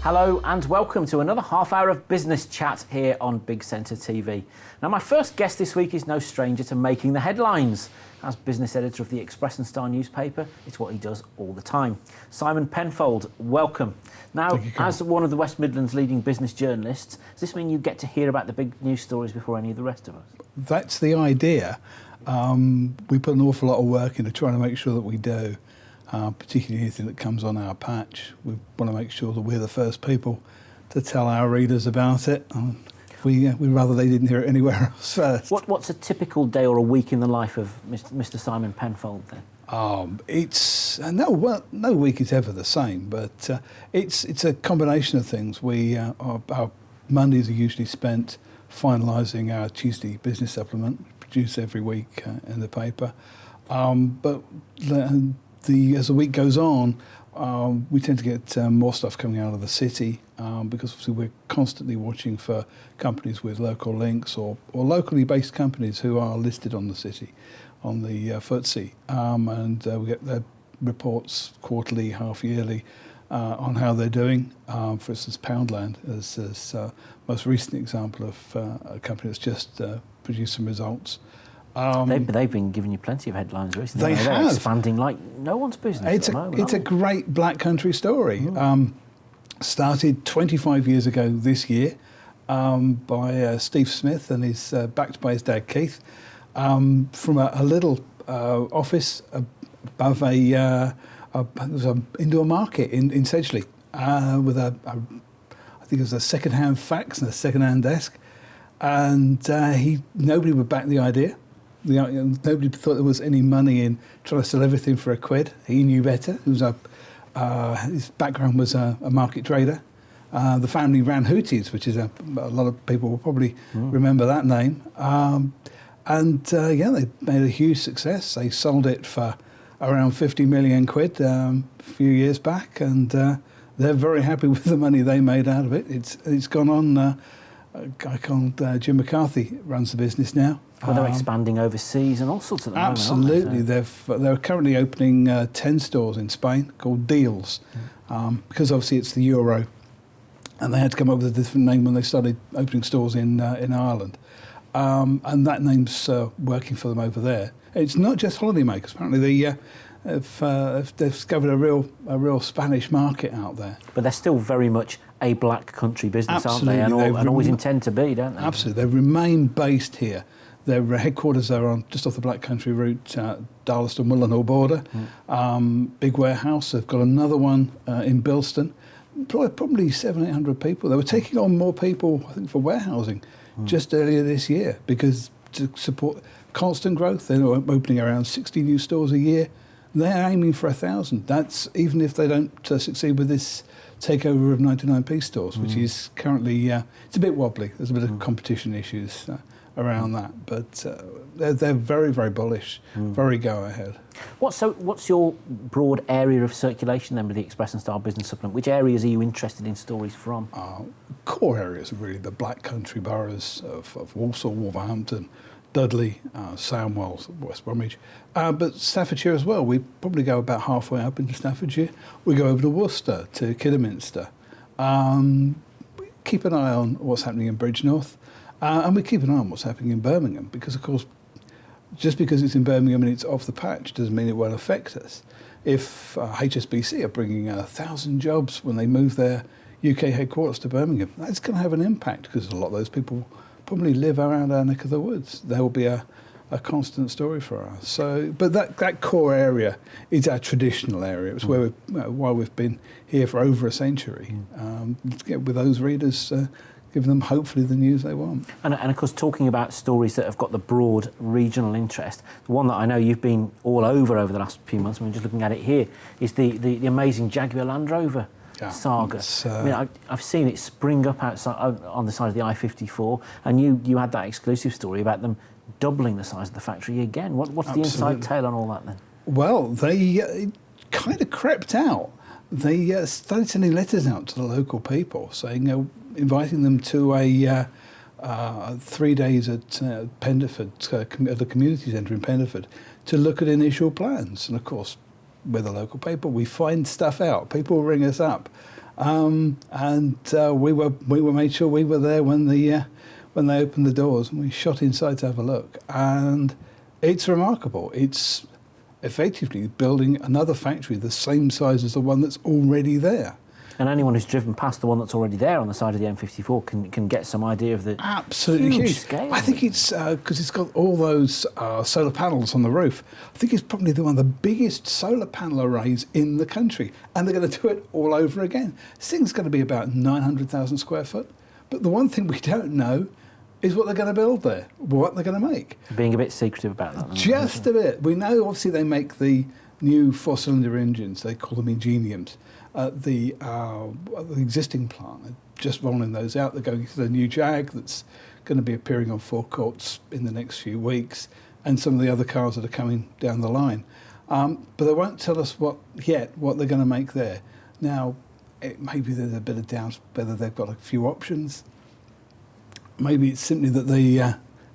Hello and welcome to another half hour of business chat here on Big Centre TV. Now my first guest this week is no stranger to making the headlines. As business editor of the Express and Star newspaper, it's what he does all the time. Simon Penfold, welcome. Now, as one of the West Midlands' leading business journalists, does this mean you get to hear about the big news stories before any of the rest of us? That's the idea. We put an awful lot of work into trying to make sure that we do. Particularly anything that comes on our patch. We want to make sure that we're the first people to tell our readers about it. We'd rather they didn't hear it anywhere else first. What's a typical day or a week in the life of Mr. Simon Penfold then? No week is ever the same, but it's a combination of things. Our Mondays are usually spent finalising our Tuesday business supplement, produced every week in the paper. As the week goes on, we tend to get more stuff coming out of the city because obviously we're constantly watching for companies with local links or locally based companies who are listed on the city, on the FTSE. And we get their reports quarterly, half-yearly on how they're doing. For instance, Poundland is most recent example of a company that's just produced some results. They've been giving you plenty of headlines recently. They're expanding like no one's business at the moment. It's a great black country story. Started 25 years ago this year by Steve Smith, and is backed by his dad Keith, from a little office above a indoor market in Sedgley with I think it was a second-hand fax and a second-hand desk, and nobody would back the idea. Nobody thought there was any money in trying to sell everything for £1. He knew better. His background was a market trader. The family ran Hooties, which is a lot of people will probably remember that name. They made a huge success. They sold it for around 50 million quid a few years back, and they're very happy with the money they made out of it. It's gone on. A guy called Jim McCarthy runs the business now. Well, they're expanding overseas and all sorts of them. Absolutely. They're currently opening 10 stores in Spain called Deals, because obviously it's the Euro, and they had to come up with a different name when they started opening stores in Ireland. And that name's working for them over there. It's not just holidaymakers. Apparently they've discovered a real Spanish market out there. But they're still very much a black country business, aren't they? And always intend to be, don't they? Absolutely. They remain based here. Their headquarters are on just off the Black Country route, Darlaston-Mullinall border. Big warehouse. They've got another one in Bilston. Probably 700-800 people. They were taking on more people, I think, for warehousing just earlier this year, because to support constant growth, they're opening around 60 new stores a year. They're aiming for 1,000. That's even if they don't succeed with this takeover of 99p stores, which is currently it's a bit wobbly. There's a bit of competition issues around that, but they're very, very bullish, very go-ahead. What's your broad area of circulation then with the Express and Star Business Supplement? Which areas are you interested in stories from? Core areas are really the Black Country boroughs of Walsall, Wolverhampton, Dudley, Sandwell, West Bromwich, but Staffordshire as well. We probably go about halfway up into Staffordshire. We go over to Worcester, to Kidderminster. We keep an eye on what's happening in Bridgnorth. And we keep an eye on what's happening in Birmingham, because, of course, just because it's in Birmingham and it's off the patch doesn't mean it won't affect us. If HSBC are bringing 1,000 jobs when they move their UK headquarters to Birmingham, that's going to have an impact, because a lot of those people probably live around our neck of the woods. There will be a constant story for us. So, but that core area is our traditional area. It's why we've been here for over a century. To get with those readers, give them hopefully the news they want. And of course, talking about stories that have got the broad regional interest, the one that I know you've been all over the last few months, I mean, just looking at it here, is the amazing Jaguar Land Rover saga. I mean, I've seen it spring up outside on the side of the I-54, and you had that exclusive story about them doubling the size of the factory again. What's the inside tale on all that then? Well, they kind of crept out. They started sending letters out to the local people saying, inviting them to a 3 days at Penderford, at the community centre in Penderford, to look at initial plans. And of course, we're the local paper, we find stuff out. People ring us up we were made sure we were there when they opened the doors, and we shot inside to have a look. And it's remarkable. It's effectively building another factory the same size as the one that's already there. And anyone who's driven past the one that's already there on the side of the M54 can get some idea of the absolutely huge scale. I think it's because it's got all those solar panels on the roof. I think it's probably one of the biggest solar panel arrays in the country, and they're going to do it all over again. This thing's going to be about 900,000 square foot. But the one thing we don't know is what they're going to build there, what they're going to make. Being a bit secretive about that. Just a bit. We know, obviously, they make the new four-cylinder engines. They call them Ingeniums. The existing plant, they're just rolling those out. They're going to the new Jag that's going to be appearing on forecourts in the next few weeks, and some of the other cars that are coming down the line. But they won't tell us what they're going to make there. Now, maybe there's a bit of doubt whether they've got a few options. Maybe it's simply that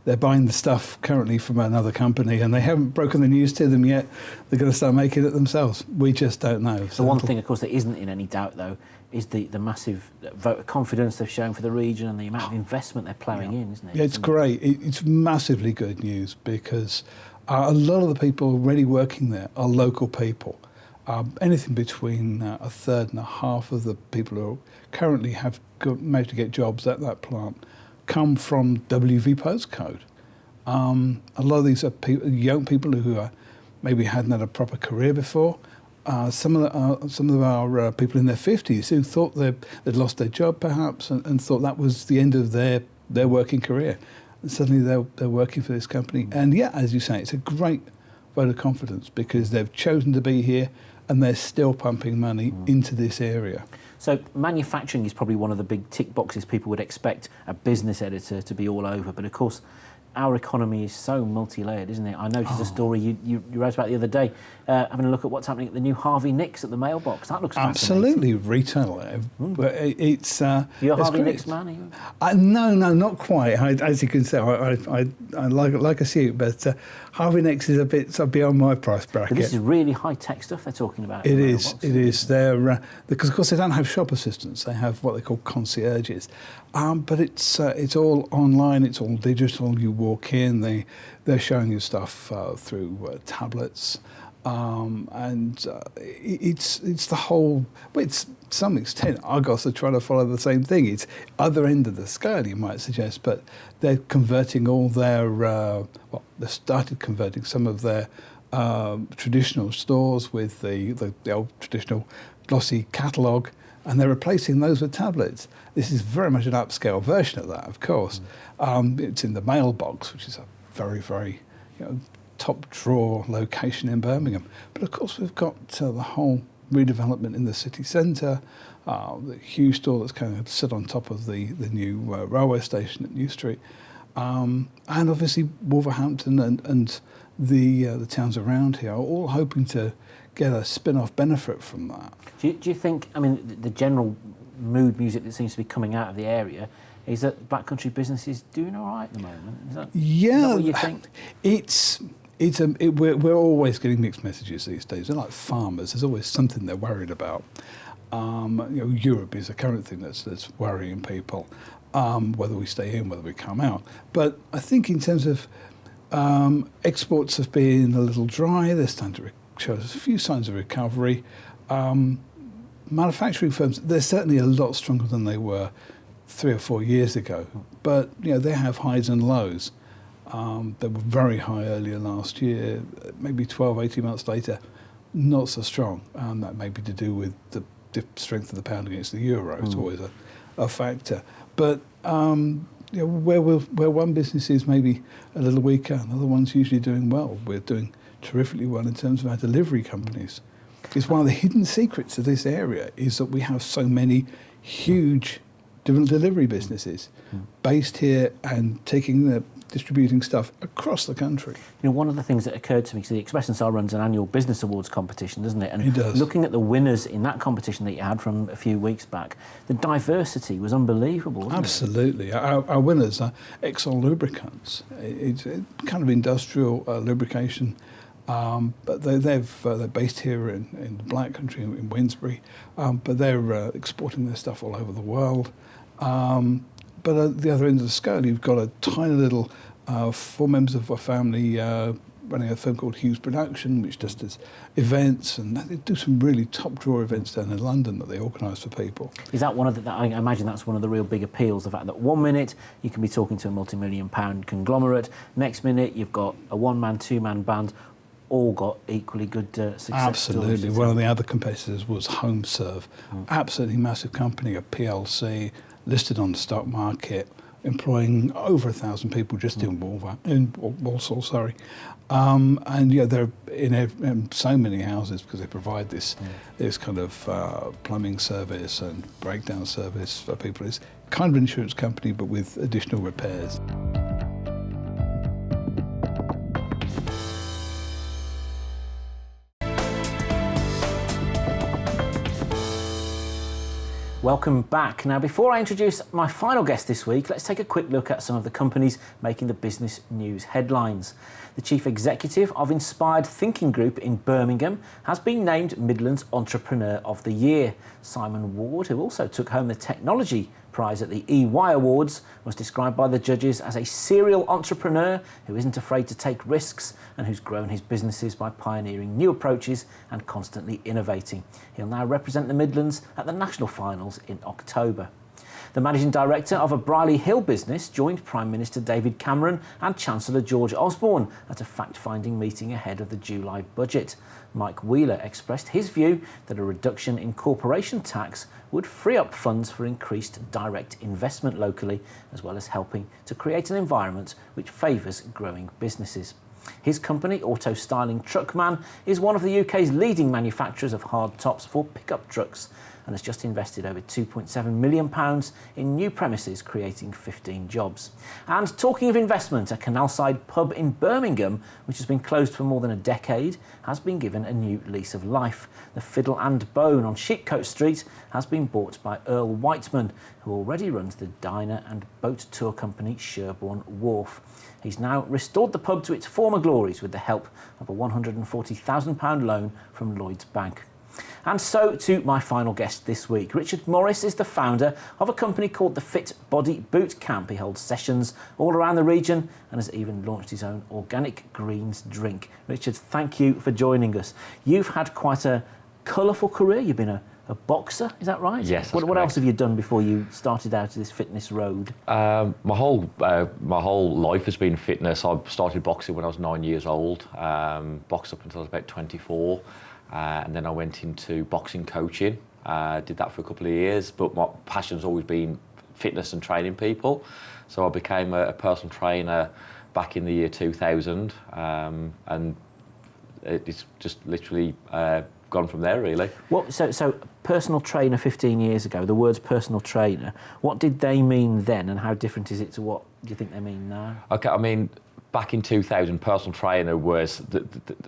they're buying the stuff currently from another company and they haven't broken the news to them yet. They're going to start making it themselves. We just don't know. The one thing, of course, that isn't in any doubt, though, is the massive vote of confidence they've shown for the region and the amount of investment they're ploughing in, isn't it? Yeah, it's great. It's massively good news because a lot of the people already working there are local people. Anything between a third and a half of the people who currently have managed to get jobs at that plant come from WV postcode. A lot of these are young people who maybe hadn't had a proper career before. Some of our people in their 50s who thought they'd lost their job perhaps and thought that was the end of their working career. And suddenly they're working for this company. And yeah, as you say, it's a great vote of confidence because they've chosen to be here and they're still pumping money into this area. So manufacturing is probably one of the big tick boxes people would expect a business editor to be all over. But of course, our economy is so multi-layered, isn't it? I noticed a story you wrote about the other day, having a look at what's happening at the new Harvey Nicks at the mailbox. That looks fascinating. Absolutely, retail. It's you're a Harvey Nicks man, are you? No, not quite. As you can see, I like a suit, but Harvey Nicks is a bit beyond my price bracket. But this is really high-tech stuff they're talking about. It is. They're because of course they don't have shop assistants. They have what they call concierges, but it's all online. It's all digital. You walk in, they're showing you stuff through tablets, and it's the whole. Well, it's to some extent Argos are trying to follow the same thing. It's other end of the scale, you might suggest, but they're converting all their. They started converting some of their traditional stores with the old traditional glossy catalogue, and they're replacing those with tablets. This is very much an upscale version of that, of course. It's in the mailbox, which is a very, very top drawer location in Birmingham. But of course, we've got the whole redevelopment in the city centre, the huge store that's going to sit on top of the new railway station at New Street, and obviously Wolverhampton and the towns around here are all hoping to get a spin-off benefit from that. Do you think, I mean, the general mood music that seems to be coming out of the area is that Black Country business is doing all right at the moment? Is that what you think? We're always getting mixed messages these days. They're like farmers. There's always something they're worried about. Europe is a current thing that's worrying people, whether we stay in, whether we come out. But I think in terms of exports have been a little dry. They're starting to show us a few signs of recovery. Manufacturing firms, they're certainly a lot stronger than they were 3 or 4 years ago. But they have highs and lows. They were very high earlier last year, maybe 12, 18 months later, not so strong. That may be to do with the strength of the pound against the euro. It's always a factor. But where one business is maybe a little weaker, another one's usually doing well. We're doing terrifically well in terms of our delivery companies. It's one of the hidden secrets of this area is that we have so many huge different delivery businesses based here and distributing stuff across the country. One of the things that occurred to me, so the Express and Star runs an annual business awards competition, doesn't it? And it does. Looking at the winners in that competition that you had from a few weeks back, the diversity was unbelievable, wasn't Absolutely. Our winners are Exxon Lubricants. It's a kind of industrial lubrication But they're based here in the Black Country in Wednesbury, but they're exporting their stuff all over the world. But at the other end of the scale, you've got a tiny little 4 members of a family running a firm called Hughes Production, which just does events, and they do some really top-drawer events down in London that they organise for people. Is that one of the, I imagine that's one of the real big appeals, the fact that 1 minute you can be talking to a multi-million-pound conglomerate, next minute you've got a one-man, two-man band, all got equally good success. Absolutely. Stories. One of the other competitors was HomeServe, absolutely massive company, a PLC, listed on the stock market, employing over 1,000 people just in Walsall, sorry. And yeah, they're in so many houses because they provide this kind of plumbing service and breakdown service for people. It's kind of an insurance company, but with additional repairs. Welcome back. Now, before I introduce my final guest this week, let's take a quick look at some of the companies making the business news headlines. The Chief Executive of Inspired Thinking Group in Birmingham has been named Midlands Entrepreneur of the Year. Simon Ward, who also took home the Technology Prize at the EY Awards, was described by the judges as a serial entrepreneur who isn't afraid to take risks and who's grown his businesses by pioneering new approaches and constantly innovating. He'll now represent the Midlands at the national finals in October. The managing director of a Brierley Hill business joined Prime Minister David Cameron and Chancellor George Osborne at a fact-finding meeting ahead of the July budget. Mike Wheeler expressed his view that a reduction in corporation tax would free up funds for increased direct investment locally, as well as helping to create an environment which favours growing businesses. His company, Auto Styling Truckman, is one of the UK's leading manufacturers of hard tops for pickup trucks and has just invested over £2.7 million in new premises, creating 15 jobs. And talking of investment, a canalside pub in Birmingham, which has been closed for more than a decade, has been given a new lease of life. The Fiddle and Bone on Sheepcote Street has been bought by Earl Whiteman, who already runs the diner and boat tour company Sherborne Wharf. He's now restored the pub to its former glories with the help of a £140,000 loan from Lloyds Bank. And so to my final guest this week. Richard Morris is the founder of a company called the Fit Body Boot Camp. He holds sessions all around the region and has even launched his own organic greens drink. Richard, thank you for joining us. You've had quite a colourful career. You've been a boxer, is that right? Yes. What else have you done before you started out this fitness road? My whole life has been fitness. I started boxing when I was 9 years old. Boxed up until I was about 24. And then I went into boxing coaching, did that for a couple of years, but my passion's always been fitness and training people. So I became a personal trainer back in the year 2000, and it's just literally gone from there, really. So personal trainer 15 years ago, the words personal trainer, what did they mean then and how different is it to what do you think they mean now? Okay, I mean, back in 2000, personal trainer was,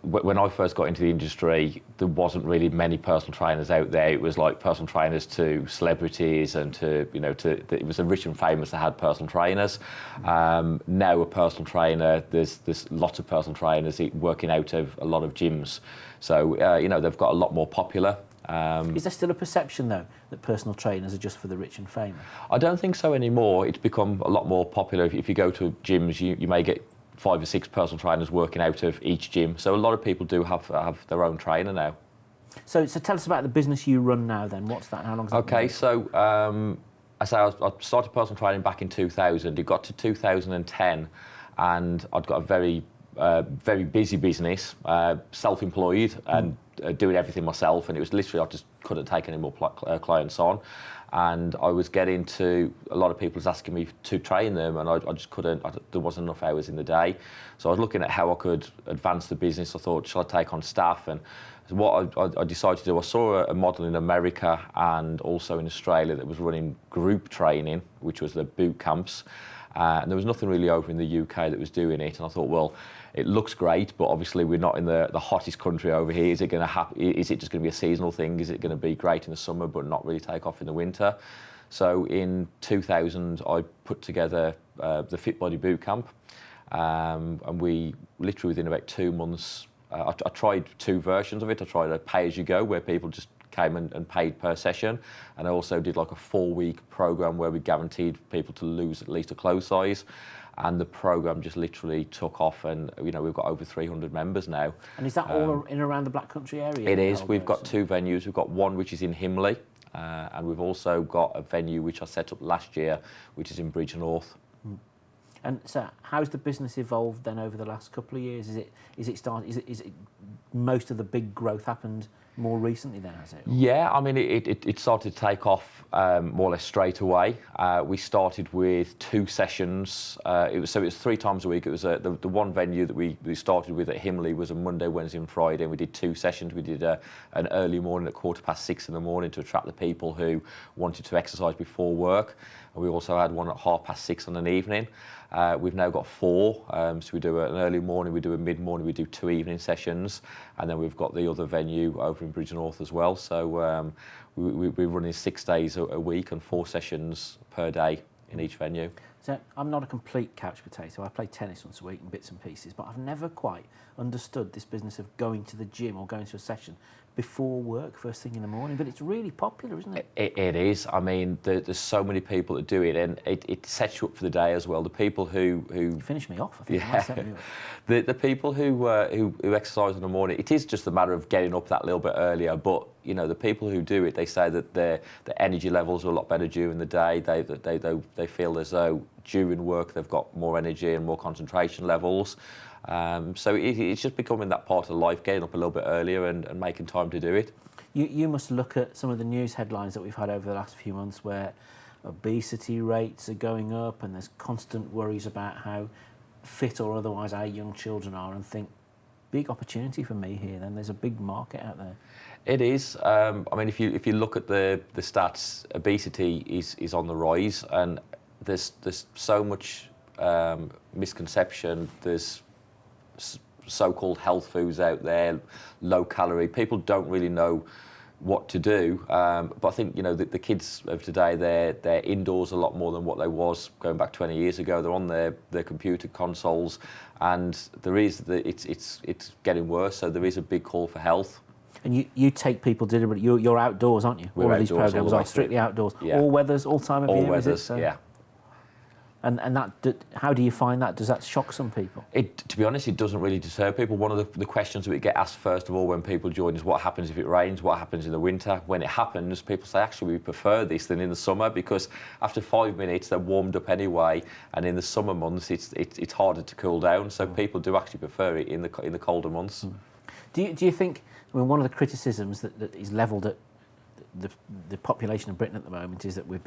when I first got into the industry, there wasn't really many personal trainers out there. It was like personal trainers to celebrities and to, it was the rich and famous that had personal trainers. Now a personal trainer, there's lots of personal trainers working out of a lot of gyms. So, they've got a lot more popular. Is there still a perception, though, that personal trainers are just for the rich and famous? I don't think so anymore. It's become a lot more popular. If you go to gyms, you may get 5 or 6 personal trainers working out of each gym. So a lot of people do have their own trainer now. So tell us about the business you run now then. What's that? How long has that been? Okay, so I started personal training back in 2000. It got to 2010 and I'd got a very busy business, self-employed and doing everything myself. And it was literally, I just couldn't take any more clients on. And I was getting to, a lot of people was asking me to train them and I just couldn't, there wasn't enough hours in the day. So I was looking at how I could advance the business. I thought, shall I take on staff? And what I decided to do, I saw a model in America and also in Australia that was running group training, which was the boot camps. And there was nothing really over in the UK that was doing it. And I thought, well, it looks great, but obviously we're not in the hottest country over here. Is it going to happen? Is it just going to be a seasonal thing? Is it going to be great in the summer, but not really take off in the winter? So in 2000, I put together the Fit Body Boot Camp, and we literally within about 2 months I tried two versions of it. I tried a pay-as-you-go, where people just came and paid per session, and I also did like a 4-week program where we guaranteed people to lose at least a clothes size, and the program just literally took off, and we've got over 300 members now. And is that all in and around the Black Country area? It is. We've got two venues. We've got one which is in Himley, and we've also got a venue which I set up last year, which is in Bridgenorth. And so, how's the business evolved then over the last couple of years? Is it most of the big growth happened more recently then, has it? Yeah, I mean, it started to take off more or less straight away. We started with 2 sessions. It was 3 times a week. It was the one venue that we started with at Himley was a Monday, Wednesday and Friday, and we did 2 sessions. We did an early morning at 6:15 in the morning to attract the people who wanted to exercise before work. And we also had one at 6:30 on an evening. We've now got 4, so we do an early morning, we do a mid-morning, we do 2 evening sessions, and then we've got the other venue over in Bridgenorth as well. So we're running 6 days a week and 4 sessions per day in each venue. So I'm not a complete couch potato. I play tennis once a week in bits and pieces, but I've never quite understood this business of going to the gym or going to a session before work, first thing in the morning. But it's really popular, isn't it? It is. I mean, there's so many people that do it, and it sets you up for the day as well. The people who You finished me off, I think. yeah, the people who exercise in the morning, it is just a matter of getting up that little bit earlier. But the people who do it, they say that their energy levels are a lot better during the day. They feel as though during work they've got more energy and more concentration levels. So it's just becoming that part of life, getting up a little bit earlier and making time to do it. You must look at some of the news headlines that we've had over the last few months where obesity rates are going up and there's constant worries about how fit or otherwise our young children are, and think, big opportunity for me here then. There's a big market out there. It is. I mean, if you look at the stats, obesity is on the rise, and there's so much misconception. There's so-called health foods out there, low calorie. People don't really know what to do. But I think the kids of today, they're indoors a lot more than what they was going back 20 years ago. They're on their computer consoles, and it's getting worse. So there is a big call for health. And you take people deliberately. You're outdoors, aren't you? We're all of these outdoors, programs are strictly outdoors. Yeah. All weathers, all time of all year. weathers, is it? So, yeah. And that, how do you find that? Does that shock some people? To be honest, it doesn't really deter people. One of the questions that we get asked first of all when people join is what happens if it rains, what happens in the winter. When it happens, people say, actually, we prefer this than in the summer, because after 5 minutes, they're warmed up anyway, and in the summer months, it's harder to cool down, so people do actually prefer it in the colder months. Do you think, I mean, one of the criticisms that is levelled at the population of Britain at the moment is that we're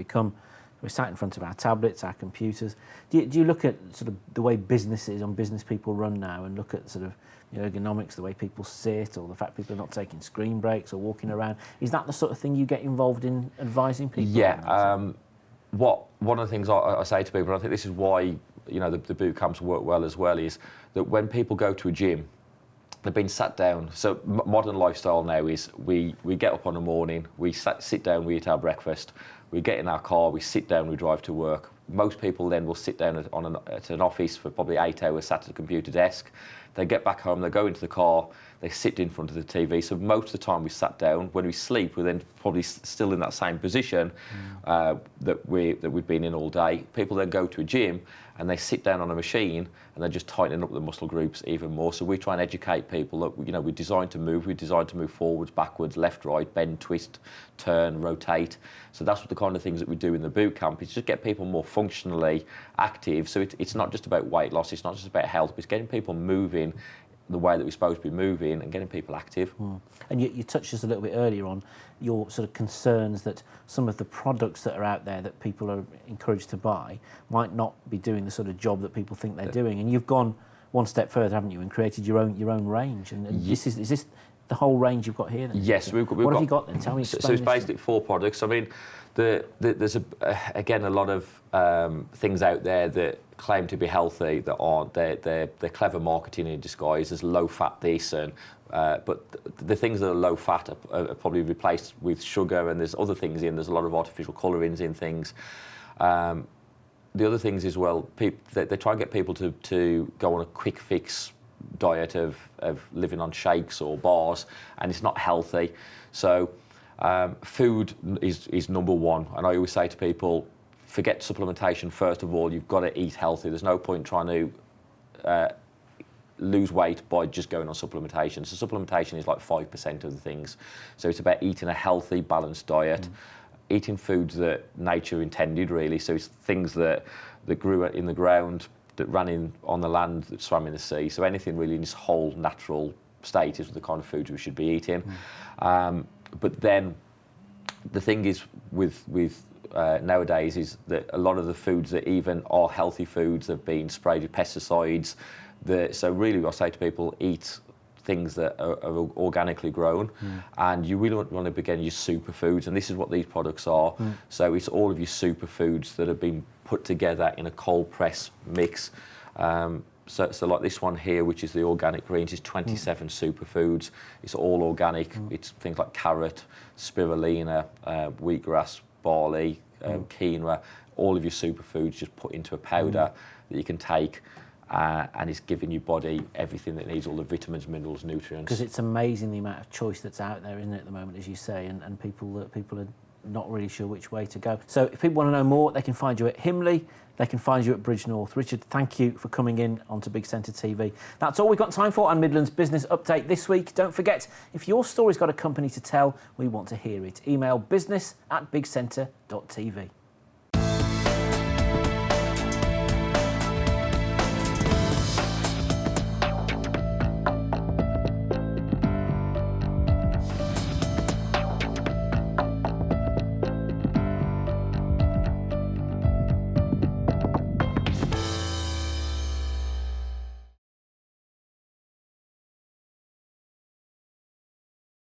sat in front of our tablets, our computers. Do you look at sort of the way business people run now, and look at sort of the ergonomics, the way people sit, or the fact people are not taking screen breaks or walking around? Is that the sort of thing you get involved in advising people? Yeah. One of the things I say to people, and I think this is why the boot camps work well as well, is that when people go to a gym, they've been sat down. So modern lifestyle now is we get up on the morning, we sit down, we eat our breakfast, we get in our car, we sit down, we drive to work. Most people then will sit down at an office for probably 8 hours, sat at a computer desk. They get back home, they go into the car, they sit in front of the TV. So most of the time we sat down. When we sleep, we're then probably still in that same position that we've been in all day. People then go to a gym and they sit down on a machine and they're just tightening up the muscle groups even more. So we try and educate people that we're designed to move. We're designed to move forwards, backwards, left, right, bend, twist, turn, rotate. So that's what the kind of things that we do in the boot camp. It's just get people more functionally active. So it's not just about weight loss. It's not just about health. It's getting people moving the way that we're supposed to be moving and getting people active. And you touched just a little bit earlier on your sort of concerns that some of the products that are out there that people are encouraged to buy might not be doing the sort of job that people think they're doing. And you've gone one step further, haven't you, and created your own range. And is this the whole range you've got here then? Yes, we've got. What have you got then? Tell me. So it's basically 4 products. I mean, there's again a lot of things out there that claim to be healthy that aren't. They're clever marketing in disguise. There's low fat this, and but the things that are low fat are probably replaced with sugar, and there's other things in. There's a lot of artificial colourings in things. The other things as well, they try and get people to go on a quick fix diet of living on shakes or bars, and it's not healthy. So food is number one, and I always say to people, forget supplementation. First of all, you've got to eat healthy. There's no point trying to lose weight by just going on supplementation. So supplementation is like 5% of the things. So it's about eating a healthy, balanced diet, eating foods that nature intended, really. So it's things that grew in the ground, that ran on the land, that swam in the sea. So anything really in its whole natural state is the kind of foods we should be eating. But then the thing is with nowadays is that a lot of the foods that even are healthy foods have been sprayed with pesticides. So really I say to people, eat things that are organically grown, and you really want to begin your superfoods, and this is what these products are. So it's all of your superfoods that have been put together in a cold press mix. So like this one here, which is the organic greens, is 27 superfoods. It's all organic. It's things like carrot, spirulina, wheatgrass, barley, quinoa, all of your superfoods just put into a powder that you can take. And it's giving your body everything that needs, all the vitamins, minerals, nutrients. Because it's amazing the amount of choice that's out there, isn't it, at the moment, as you say, and people are not really sure which way to go. So if people want to know more, they can find you at Himley, they can find you at Bridge North. Richard, thank you for coming in onto Big Centre TV. That's all we've got time for on Midlands Business Update this week. Don't forget, if your story's got a company to tell, we want to hear it. Email business@bigcentre.tv.